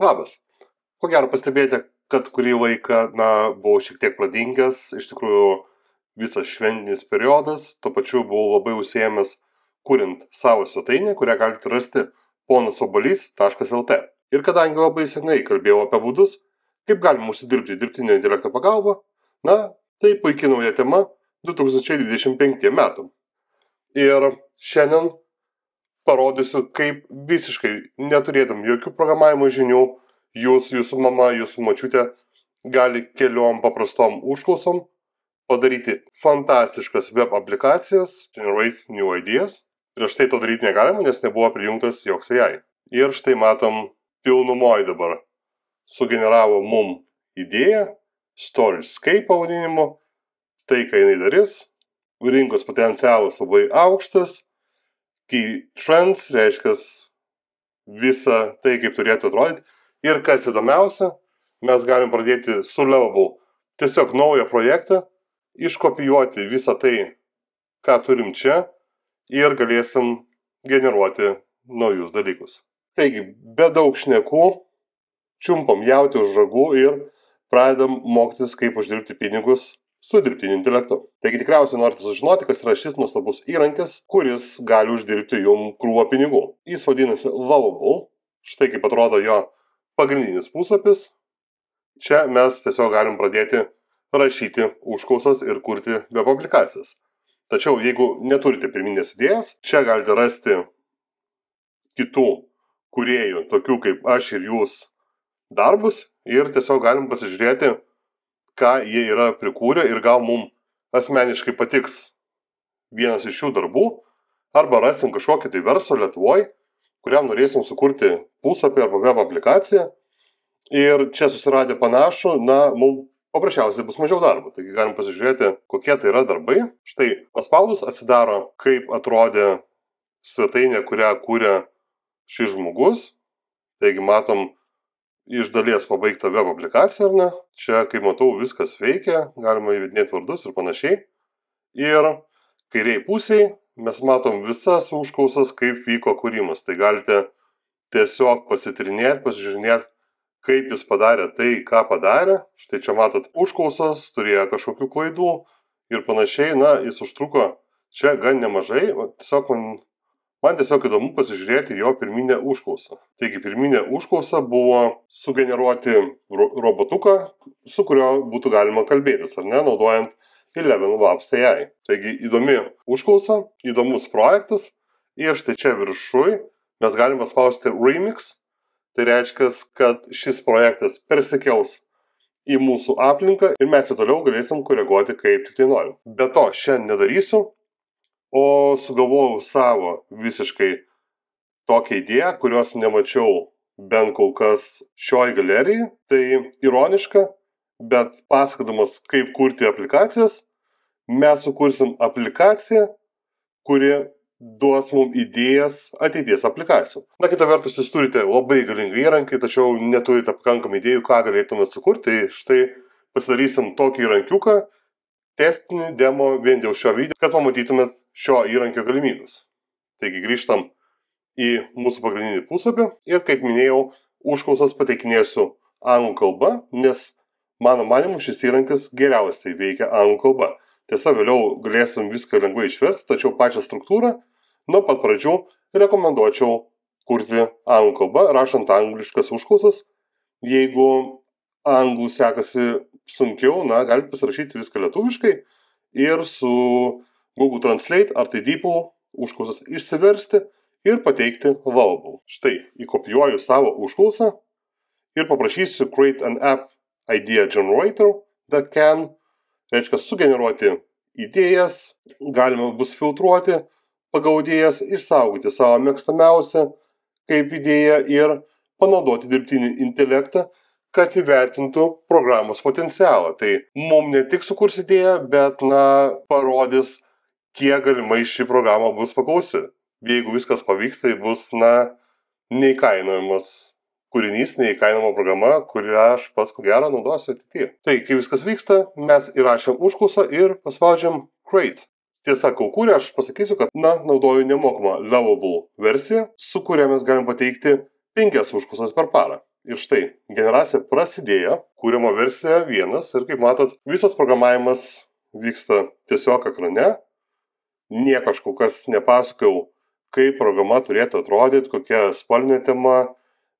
Labas. Ko gero pastebėjote, kad kurį laiką, buvau šiek tiek pradingęs, iš tikrųjų visas šventinis periodas, tuo pačiu buvau labai užsiėmęs kuriant savo svetainę, kurią galite rasti ponasobalys.lt. Ir kadangi labai senai kalbėjau apie būdus, kaip galima užsidirbti dirbtinio intelekto pagalba, tai puikiai nauja tema 2025 metam. Ir šiandien parodysiu, kaip visiškai neturėdam jokių programavimo žinių, jūsų mama, jūsų močiutė gali keliom paprastom užklausom padaryti fantastiškas web aplikacijas, generate new ideas. Prieš tai to daryti negalima, nes nebuvo prijungtas joks AI. Ir štai matom pilnumoj dabar. Sugeneravo mum idėją, StoryScape pavadinimu, tai ką jinai darys, rinkos potencialas labai aukštas, key trends reiškia visą tai, kaip turėtų atrodyti. Ir kas įdomiausia, mes galim pradėti su Lovable tiesiog naują projektą, iškopijuoti visą tai, ką turim čia ir galėsim generuoti naujus dalykus. Taigi, be daug šnekų, čiumpam jautį už ragų ir pradedam mokytis, kaip uždirbti pinigus su dirbtiniu intelektu. Taigi tikriausiai norite sužinoti, kas yra šis nuostabus įrankis, kuris gali uždirbti jums krūvą pinigų. Jis vadinasi Lovable. Štai kaip atrodo jo pagrindinis puslapis. Čia mes tiesiog galim pradėti rašyti užklausas ir kurti web aplikacijas. Tačiau jeigu neturite pirminės idėjas, čia galite rasti kitų kūrėjų, tokių kaip aš ir jūs, darbus ir tiesiog galim pasižiūrėti, ką jie yra prikūrę ir gal mums asmeniškai patiks vienas iš šių darbų, arba rasim kažkokį tai verslą Lietuvoje, kuriam norėsim sukurti puslapį arba web aplikaciją ir čia susiradę panašų, mums paprasčiausiai bus mažiau darbo. Taigi galim pasižiūrėti, kokie tai yra darbai. Štai paspaudus atsidaro, kaip atrodė svetainė, kurią kūrė šis žmogus. Taigi matom iš dalies pabaigtą web aplikaciją, ar ne? Čia, kaip matau, viskas veikia, galima įvedinėti vardus ir panašiai. Ir kairiai pusėje mes matom visas užklausas, kaip vyko kūrimas. Tai galite tiesiog pasitirinėti, pasižiūrėti, kaip jis padarė tai, ką padarė. Štai čia matot užklausas, turėjo kažkokių klaidų ir panašiai. Jis užtruko čia gan nemažai. Man tiesiog įdomu pasižiūrėti jo pirminę užklausą. Taigi pirminė užklausa buvo sugeneruoti robotuką, su kurio būtų galima kalbėtis, ar ne, naudojant ElevenLabs AI. Taigi įdomi užklausa, įdomus projektas ir štai čia viršuj mes galime paspausti Remix. Tai reiškia, kad šis projektas persikels į mūsų aplinką ir mes jį toliau galėsim koreguoti kaip tik tai norim. Be to, šiandien nedarysiu, o sugalvojau savo visiškai tokią idėją, kurios nemačiau bent kol kas šioj galerijai. Tai ironiška, bet pasakodamas, kaip kurti aplikacijas, mes sukursim aplikaciją, kuri duos mums idėjas ateities aplikacijų. Kita vertus, jūs turite labai galingą įrankį, tačiau neturite pakankamai idėjų, ką galėtumėt sukurti. Tai štai pasidarysim tokį įrankiuką, testinį demo vien dėl šio video, kad pamatytumėt šio įrankio galimybės. Taigi grįžtam į mūsų pagrindinį puslapį ir, kaip minėjau, užklausas pateikinėsiu anglų kalba, nes mano manimu šis įrankis geriausiai veikia anglų kalba. Tiesa, vėliau galėsim viską lengvai išversti, tačiau pačią struktūrą nuo pat pradžių rekomenduočiau kurti anglų kalba, rašant angliškas užklausas. Jeigu anglų sekasi sunkiau, galite pasirašyti viską lietuviškai ir su Google Translate ar tai DeepL užklausas išsiversti ir pateikti Lovable. Štai, įkopijuoju savo užklausą ir paprašysiu Create an App Idea Generator that can, reiškia sugeneruoti idėjas, galima bus filtruoti pagal idėjas, išsaugoti savo mėgstamiausią kaip idėją ir panaudoti dirbtinį intelektą, kad įvertintų programos potencialą. Tai mums ne tik sukurs idėją, bet parodys, kiek galimai ši programa bus paklausi. Jeigu viskas pavyks, tai bus neįkainojamas kūrinys, neįkainojama programa, kurią aš pats ko gero naudosiu ateityje. Tai kai viskas vyksta, mes įrašėm užklausą ir paspaudžiam Create. Tiesa, kol kūrė, aš pasakysiu, kad naudoju nemokamą Lovable versiją, su kuria mes galim pateikti 5 užklausas per parą. Ir štai, generacija prasidėjo, kūrimo versija 1 ir kaip matot, visas programavimas vyksta tiesiog ekrane. Nieko aš kol kas nepasakojau, kaip programa turėtų atrodyti, kokia spalvinė tema,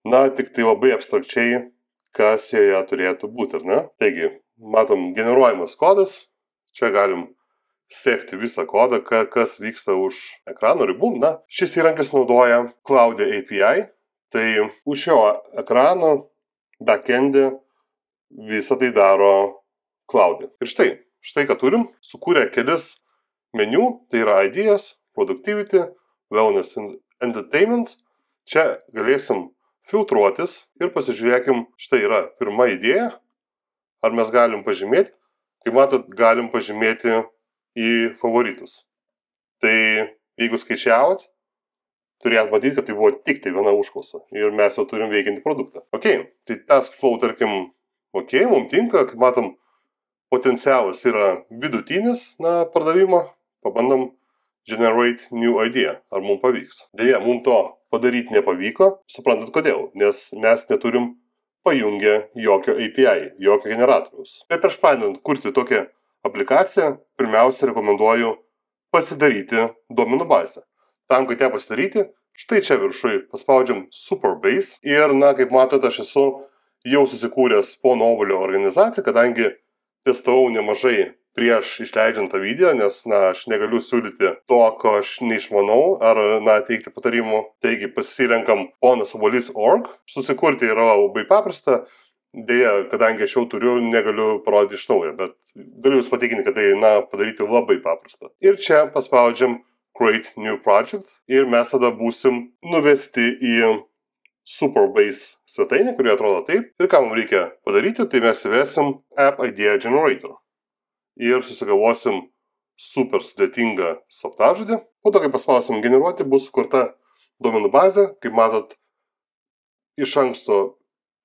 na, tik tai labai abstrakčiai, kas joje turėtų būti, ar ne? Taigi, matom, generuojamas kodas, čia galim sekti visą kodą, kas vyksta už ekrano ribų. Na, šis įrankis naudoja Cloud API, tai už šio ekrano backend'e visą tai daro Cloud. Ir štai ką turim, sukūrė kelis meniu, tai yra Ideas, Productivity, Wellness and Entertainment. Čia galėsim filtruotis ir pasižiūrėkim, štai yra pirma idėja, ar mes galim pažymėti. Kaip matot, galim pažymėti į favoritus. Tai jeigu skaičiavot, turėt matyti, kad tai buvo tik tai viena užklausa ir mes jau turim veikiantį produktą. Ok, tai task flow, tarkim, ok, mums tinka, kaip matom, potencialas yra vidutinis, na, pardavimo. Pabandom generate new idea, ar mums pavyks. Deja, mums to padaryti nepavyko, suprantat kodėl, nes mes neturim pajungę jokio API, jokio generatoriaus. Ir prieš pradedant kurti tokią aplikaciją, pirmiausia rekomenduoju pasidaryti duomenų bazę. Tam, kad ją pasidaryti, štai čia viršui paspaudžiam Superbase ir, na, kaip matote, aš esu jau susikūręs pono Obuolio organizaciją, kadangi testavau nemažai prieš išleidžiant tą video, nes, na, aš negaliu siūlyti to, ko aš neišmanau, ar, na, teikti patarimų. Taigi pasirenkam ponasobuolys.org. Susikurti yra labai paprasta. Deja, kadangi aš jau turiu, negaliu parodyti iš naujo, bet galiu jūs patikinti, kad tai, na, padaryti labai paprasta. Ir čia paspaudžiam Create New Project ir mes tada būsim nuvesti į Superbase svetainę, kuri atrodo taip. Ir ką mums reikia padaryti, tai mes įvesim App Idea Generator. Ir susigavosim super sudėtingą slaptažodį. Po to, kai paspausim generuoti, bus sukurta duomenų bazė. Kaip matot, iš anksto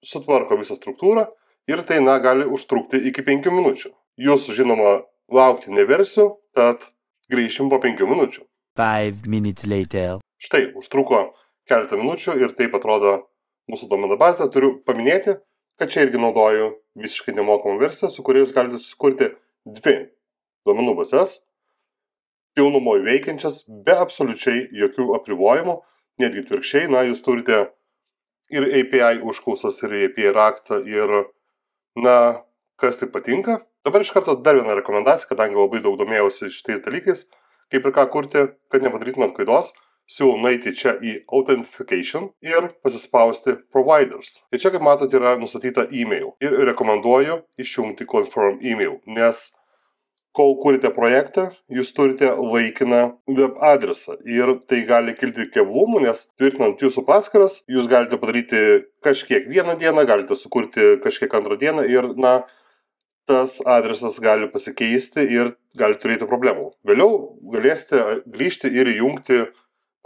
sutvarko visą struktūrą ir tai, na, gali užtrukti iki 5 minučių. Jūs, žinoma, laukti neversiu, tad grįšim po 5 minučių. 5 minutes later. Štai, užtruko keletą minučių ir taip atrodo mūsų duomenų bazė. Turiu paminėti, kad čia irgi naudoju visiškai nemokamą versiją, su kuria jūs galite susikurti 2 duomenų bazės, pilnumoje veikiančias, be absoliučiai jokių apribojimų, netgi atvirkščiai, na, jūs turite ir API užklausas, ir API raktą, ir, na, kas tai patinka. Dabar iš karto dar viena rekomendacija, kadangi labai daug domėjausi šitais dalykais, kaip ir ką kurti, kad nepadarytumėt klaidos, siūlau nueiti čia į Authentication ir pasispausti Providers. Ir čia, kaip matot, yra nustatyta email. Ir rekomenduoju išjungti Confirm email, nes kol kurite projektą, jūs turite laikiną web adresą. Ir tai gali kilti keblumų, nes tvirtinant jūsų paskiras, jūs galite padaryti kažkiek vieną dieną, galite sukurti kažkiek antrą dieną ir, na, tas adresas gali pasikeisti ir gali turėti problemų. Vėliau galėsite grįžti ir įjungti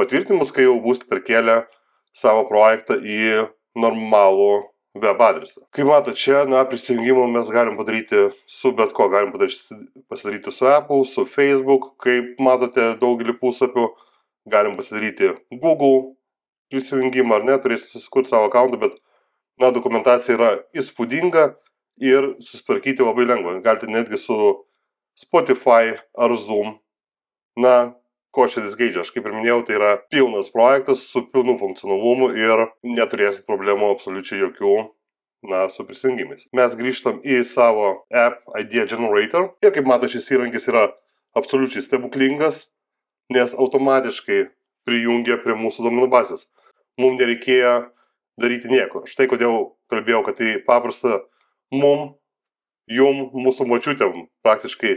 patvirtinimus, kai jau būsite perkėlę savo projektą į normalų web adresą. Kaip matote, čia, na, prisijungimą mes galim padaryti su bet ko. Galim pasidaryti su Apple, su Facebook, kaip matote daugelį puslapių. Galim pasidaryti Google prisijungimą, ar ne, turėsite susikurti savo accountą, bet, na, dokumentacija yra įspūdinga ir susitvarkyti labai lengva. Galite netgi su Spotify ar Zoom. Na, ko šitas geidžia? Aš kaip ir minėjau, tai yra pilnas projektas su pilnu funkcionalumu ir neturėsit problemų absoliučiai jokių, na, su prisijungimais. Mes grįžtam į savo App Idea Generator ir kaip matote, šis įrankis yra absoliučiai stebuklingas, nes automatiškai prijungia prie mūsų duomenų bazės. Mums nereikėjo daryti nieko. Štai kodėl kalbėjau, kad tai paprasta mūsų močiutėm praktiškai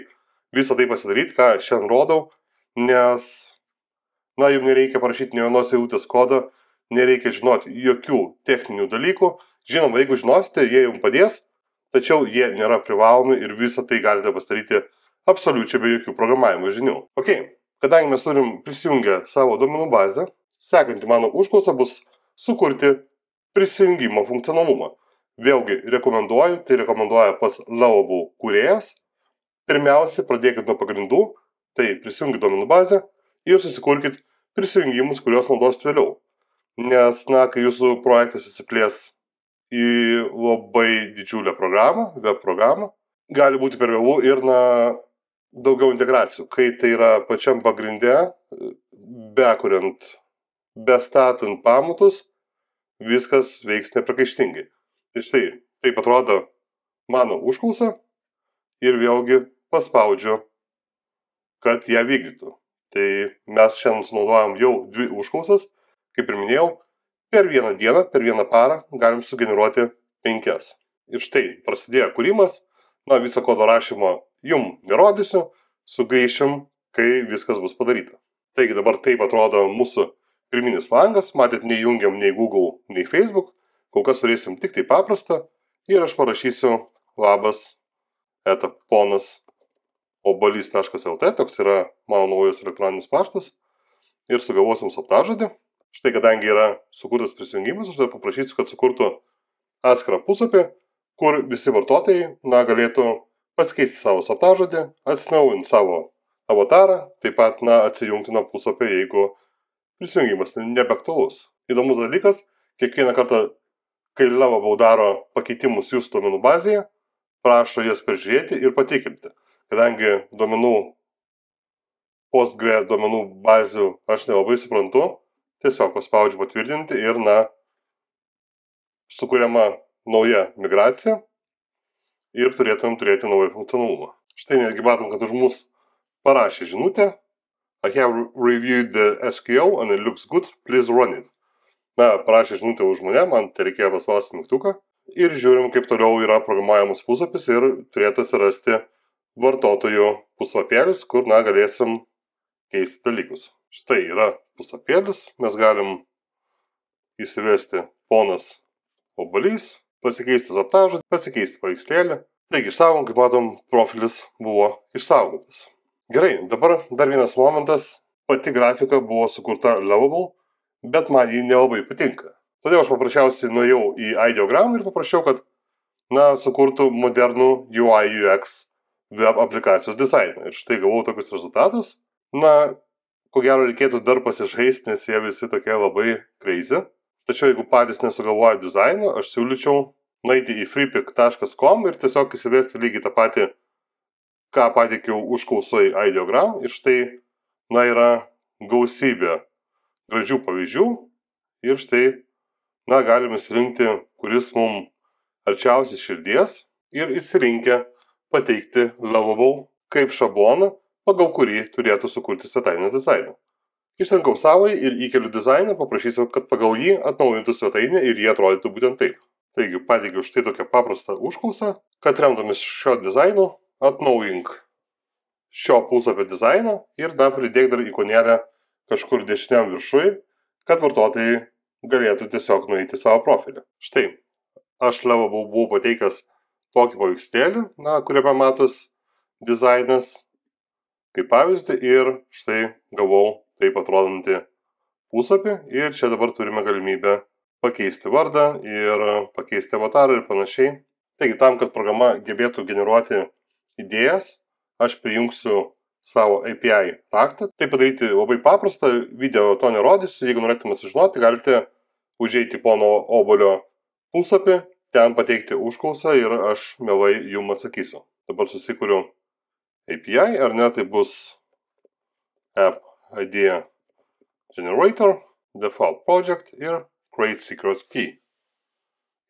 visą tai pasidaryti, ką šiandien rodau, nes, na, jums nereikia parašyti ne vienos eilutės kodą, nereikia žinoti jokių techninių dalykų. Žinoma, jeigu žinosite, jie jums padės, tačiau jie nėra privalomi ir visą tai galite pasidaryti absoliučiai be jokių programavimo žinių. Ok, kadangi mes turim prisijungę savo duomenų bazę, sekanti mano užklausa bus sukurti prisijungimo funkcionalumą. Vėlgi rekomenduoju, tai rekomenduoja pats Lovable kūrėjas. Pirmiausia, pradėkit nuo pagrindų, tai prisijungit duomenų bazę ir susikurkit prisijungimus, kuriuos naudosit vėliau. Nes, na, kai jūsų projektas įsiplės į labai didžiulę programą, web programą, gali būti per vėlų ir daugiau integracijų, kai tai yra pačiam pagrinde, bekuriant, bestatant pamatus, viskas veiks neprikaištingai. Tai štai, taip atrodo mano užklausa ir vėlgi paspaudžiu, kad ją vykdytų. Tai mes šiandien sunaudojam jau 2 užklausas, kaip ir minėjau, per vieną dieną, per vieną parą galim sugeneruoti 5. Ir štai, prasidėjo kūrimas, viso kodo rašymo jum nerodysiu, sugrįšim, kai viskas bus padaryta. Taigi dabar taip atrodo mūsų pirminis langas, matėt, neįjungiam nei Google, nei Facebook, kol kas turėsim tik tai paprastą ir aš parašysiu labas ponas obalys.lt, toks yra mano naujas elektroninis paštas ir sugalvosim slaptažodį. Štai kadangi yra sukurtas prisijungimas, aš dar paprašysiu, kad sukurtų atskirą puslapį, kur visi vartotojai galėtų pasikeisti savo slaptažodį, atsinaujinti savo avatarą, taip pat atsijungti nuo puslapio, jeigu prisijungimas nebeaktualus. Įdomus dalykas, kiekvieną kartą, kai Lovable daro pakeitimus jūsų duomenų bazėje, prašo jas peržiūrėti ir patikrinti. Kadangi Postgre duomenų bazių aš nelabai suprantu, tiesiog paspaudžiu patvirtinti ir sukuriama nauja migracija ir turėtumėm turėti naują funkcionalumą. Štai netgi matom, kad už mus parašė žinutę I have reviewed the SQL and it looks good, please run it. Parašė žinutę už mane, man tai reikėjo paspausti mygtuką ir žiūrim, kaip toliau yra programuojamas puslapis ir turėtų atsirasti vartotojų puslapėlis, kur galėsim keisti dalykus. Štai yra puslapėlis, mes galim įsivesti ponas obalys, pasikeisti slaptažodį, pasikeisti paveikslėlį. Taigi išsaugom, kaip matom, profilis buvo išsaugotas. Gerai, dabar dar vienas momentas, pati grafika buvo sukurta Lovable, bet man ji nelabai patinka. Todėl aš paprasčiausiai nuėjau į Ideogram ir paprašiau, kad sukurtų modernų UI UX web aplikacijos dizainą. Ir štai gavau tokius rezultatus. Ko gero reikėtų dar pasižaisti, nes jie visi tokie labai crazy. Tačiau jeigu patys nesugalvoja dizaino, aš siūlyčiau nueiti į freepik.com ir tiesiog įsivesti lygiai tą patį, ką pateikiau užklausoj Ideogram. Ir štai, yra gausybė gražių pavyzdžių. Ir štai, galime įsirinkti, kuris mums arčiausiai širdies ir įsirinkę pateikti Lovable kaip šabloną, pagal kurį turėtų sukurti svetainės dizainą. Išrinkau savai ir įkeliu dizainą, paprašysiu, kad pagal jį atnaujintų svetainę ir jie atrodytų būtent taip. Taigi pateikiu štai tokią paprastą užklausą, kad remdamis šio dizaino atnaujink šio puslapio dizainą ir pridėk dar ikonėlę kažkur dešiniam viršui, kad vartotojai galėtų tiesiog nueiti savo profilį. Štai, aš Lovable buvau pateikęs tokį paveikslėlį, kuriame matos dizainas kaip pavyzdį ir štai gavau taip atrodantį puslapį ir čia dabar turime galimybę pakeisti vardą ir pakeisti avatarą ir panašiai. Taigi tam, kad programa gebėtų generuoti idėjas, aš prijungsiu savo API raktą. Tai padaryti labai paprasta, video to nerodysiu, jeigu norėtumėte sužinoti, galite užeiti pono Obalio puslapį, ten pateikti užklausą ir aš mielai jums atsakysiu. Dabar susikuriu API, ar ne, tai bus App Idea Generator, Default Project ir Create Secret Key.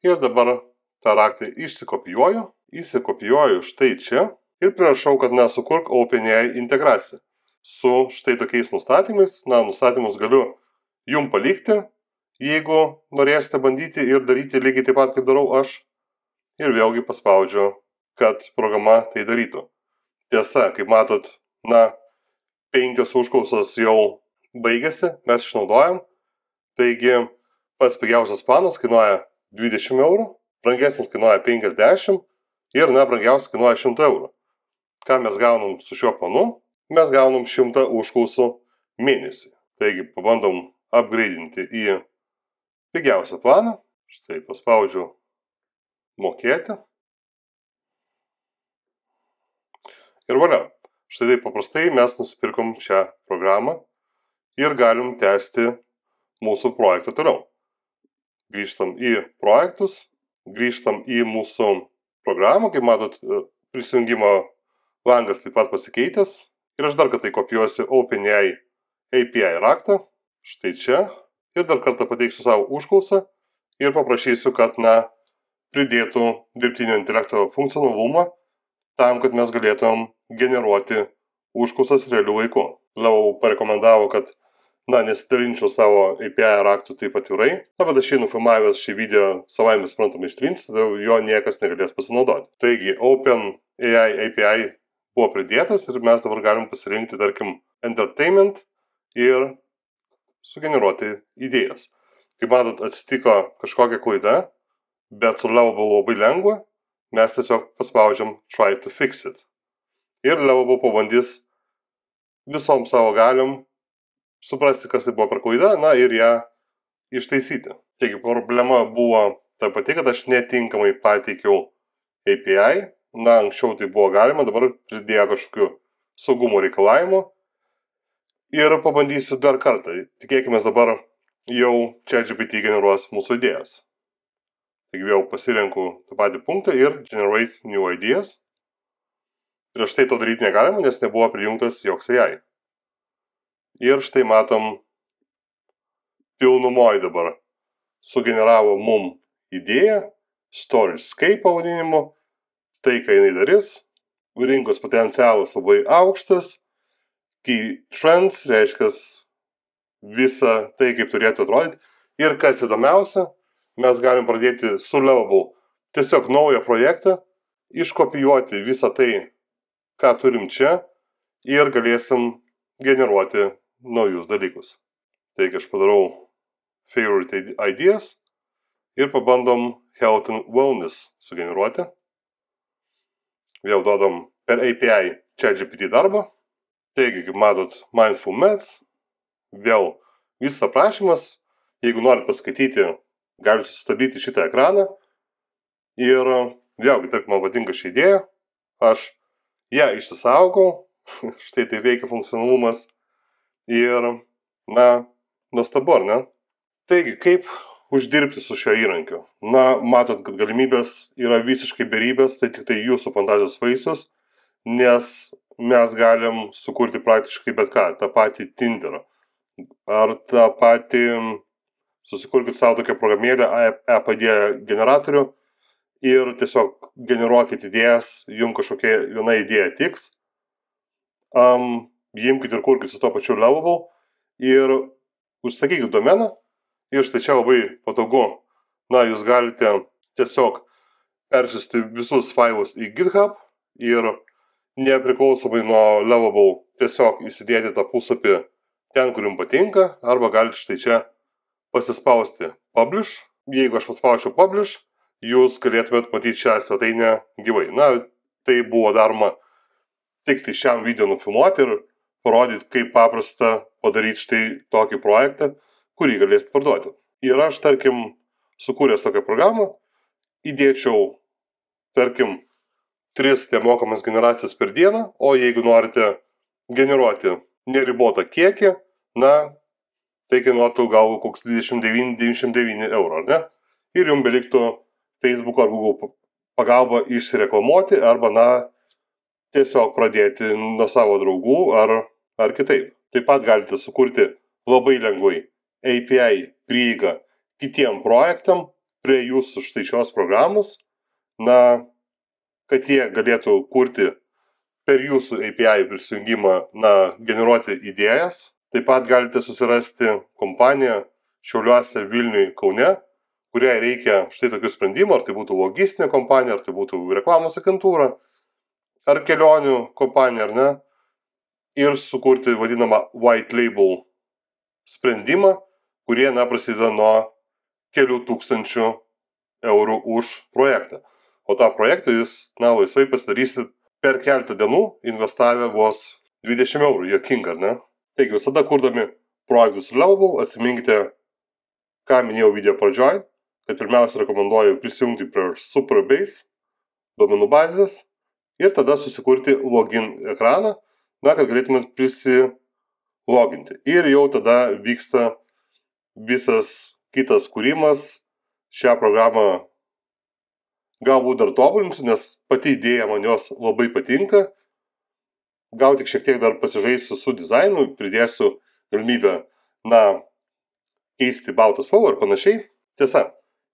Ir dabar tą raktą įsikopijuoju štai čia ir prirašau, kad sukurk OpenAI integraciją. Su štai tokiais nustatymais, nustatymus galiu jum palikti, jeigu norėsite bandyti ir daryti lygiai taip pat, kaip darau aš. Ir vėlgi paspaudžiu, kad programa tai darytų. Tiesa, kaip matot, 5 užklausos jau baigėsi, mes išnaudojam. Taigi, pats pigiausias planas kainuoja 20 eurų, brangesnis kainuoja 50 ir, brangiausias kainuoja 100 eurų. Ką mes gaunam su šiuo planu? Mes gaunam 100 užklausų mėnesį. Taigi, pabandom upgrade'inti į pigiausią planą. Štai paspaudžiu mokėti. Ir valia. Štai taip paprastai mes nusipirkom šią programą ir galim tęsti mūsų projektą toliau. Grįžtam į projektus grįžtam į mūsų programą, kaip matot, prisijungimo langas taip pat pasikeitęs. Ir aš dar kartą kopijuosiu OpenAI API raktą, štai čia, ir dar kartą pateiksiu savo užklausą ir paprašysiu, kad, pridėtų dirbtinio intelekto funkcionalumą tam, kad mes galėtumėm generuoti užklausas realiu laiku. Lau parekomendavo, kad, nesidalinčiau savo API raktų taip atvirai, bet aš nufilmavęs šį video savaime suprantamai ištrinsiu, todėl jo niekas negalės pasinaudoti. Taigi, OpenAI API buvo pridėtas ir mes dabar galim pasirinkti, tarkim, Entertainment ir sugeneruoti idėjas. Kaip matot, atsitiko kažkokia klaida, bet su Lovable labai lengva, mes tiesiog paspaudžiam Try to fix it. Ir Lovable pabandys visom savo galiom suprasti, kas tai buvo per klaida, ir ją ištaisyti. Taigi, problema buvo ta pati, kad aš netinkamai pateikiau API. Anksčiau tai buvo galima, dabar pridėjo kažkokių saugumo reikalavimų. Ir pabandysiu dar kartą. Tikėkime dabar jau ChatGPT generuos mūsų idėjas. Taigi vėl pasirenku tą patį punktą ir Generate New Ideas. Prieš tai to daryti negalima, nes nebuvo prijungtas joks AI. Ir štai matom pilnumoj dabar sugeneravo mum idėją, StorageScape pavadinimu, tai, ką jinai darys, rinkos potencialas labai aukštas, key trends, reiškia visą tai, kaip turėtų atrodyti. Ir kas įdomiausia, mes galim pradėti su Lovable tiesiog naują projektą, iškopijuoti visą tai, ką turim čia ir galėsim generuoti naujus dalykus. Taigi aš padarau Favorite Ideas ir pabandom Health and Wellness sugeneruoti. Vėl duodam per API ChatGPT darbą. Taigi, kaip matot, Mindful Meds. Vėl visas aprašymas. Jeigu norit paskaityti, galite sustabdyti šitą ekraną. Ir vėlgi, tarkim, man patinka ši idėja. Aš ją išsisaugau. Štai tai veikia funkcionalumas. Ir, nuostabu, ar ne? Taigi, kaip uždirbti su šio įrankiu? Matot, kad galimybės yra visiškai beribės, tai tik tai jūsų fantazijos vaisius, nes mes galim sukurti praktiškai bet ką, tą patį Tinderą. Ar tą patį, susikurkit savo tokią programėlę, EPD generatorių ir tiesiog generuokit idėjas, jums kažkokia viena idėja tiks. Imkit ir kurkit su to pačiu Lovable ir užsakykit domeną. Ir štai čia labai patogu. Jūs galite tiesiog persiųsti visus failus į GitHub ir nepriklausomai nuo Lovable tiesiog įsidėti tą puslapį ten, kur jums patinka, arba galite štai čia pasispausti Publish. Jeigu aš paspausčiau Publish, jūs galėtumėt matyti šią svetainę gyvai. Tai buvo daroma tik tai šiam video nufilmuoti ir parodyti, kaip paprasta padaryti štai tokį projektą, kurį galėsite parduoti. Ir aš, tarkim, sukūręs tokią programą, įdėčiau, tarkim, 3 nemokamas generacijas per dieną, o jeigu norite generuoti neribotą kiekį, tai kainuotų gal koks 29,99 €, ar ne? Ir jums beliktų Facebook ar Google pagalba išsireklamuoti, arba, tiesiog pradėti nuo savo draugų ar kitaip. Taip pat galite sukurti labai lengvai API prieigą kitiem projektam prie jūsų štai šios programos, kad jie galėtų kurti per jūsų API prisijungimą, generuoti idėjas. Taip pat galite susirasti kompaniją Šiauliuose, Vilniui, Kaune, kuriai reikia štai tokių sprendimų, ar tai būtų logistinė kompanija, ar tai būtų reklamos agentūra, ar kelionių kompanija, ar ne, ir sukurti vadinamą white label sprendimą, kurie, prasideda nuo kelių tūkstančių eurų už projektą. O tą projektą jūs, laisvai pasidarysit per keletą dienų, investavę vos 20 €. Juokinga, ar ne? Taigi, visada kurdami projektus Lovable, atsiminkite, ką minėjau video pradžioj, kad pirmiausia rekomenduoju prisijungti prie Superbase duomenų bazės ir tada susikurti login ekraną, kad galėtumėt prisiloginti. Ir jau tada vyksta visas kitas kūrimas. Šią programą galbūt dar tobulinsiu, nes pati idėja man jos labai patinka. Gal tik šiek tiek dar pasižaisiu su dizainu, pridėsiu galimybę, keisti baltą spalvą ir panašiai. Tiesa,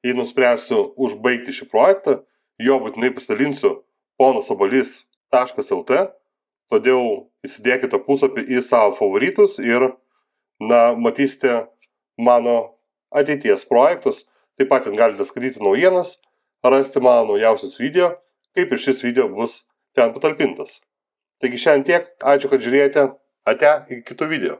jei nuspręsiu užbaigti šį projektą, jo būtinai pasidalinsiu ponasobalys.lt, todėl įsidėkite puslapį į savo favoritus ir, matysite mano ateities projektus. Taip pat ten galite skaityti naujienas, rasti mano naujausius video, kaip ir šis video bus ten patalpintas. Taigi šiandien tiek, ačiū, kad žiūrėjote, ate, iki kitų video.